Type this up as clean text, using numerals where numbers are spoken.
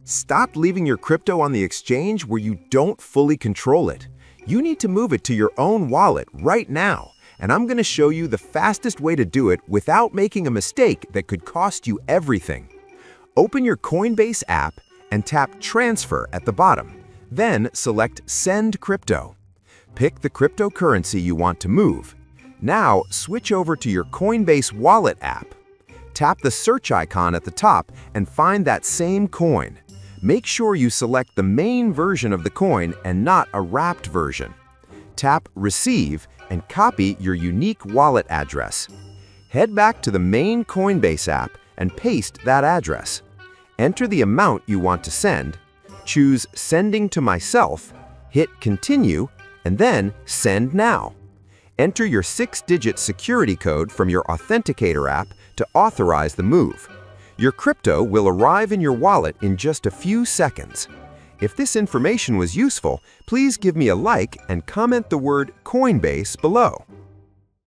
Stop leaving your crypto on the exchange where you don't fully control it. You need to move it to your own wallet right now, and I'm going to show you the fastest way to do it without making a mistake that could cost you everything. Open your Coinbase app and tap Transfer at the bottom. Then select Send Crypto. Pick the cryptocurrency you want to move. Now switch over to your Coinbase Wallet app. Tap the search icon at the top and find that same coin. Make sure you select the main version of the coin and not a wrapped version. Tap Receive and copy your unique wallet address. Head back to the main Coinbase app and paste that address. Enter the amount you want to send, choose Sending to Myself, hit Continue, and then Send Now. Enter your 6-digit security code from your authenticator app to authorize the move. Your crypto will arrive in your wallet in just a few seconds. If this information was useful, please give me a like and comment the word Coinbase below.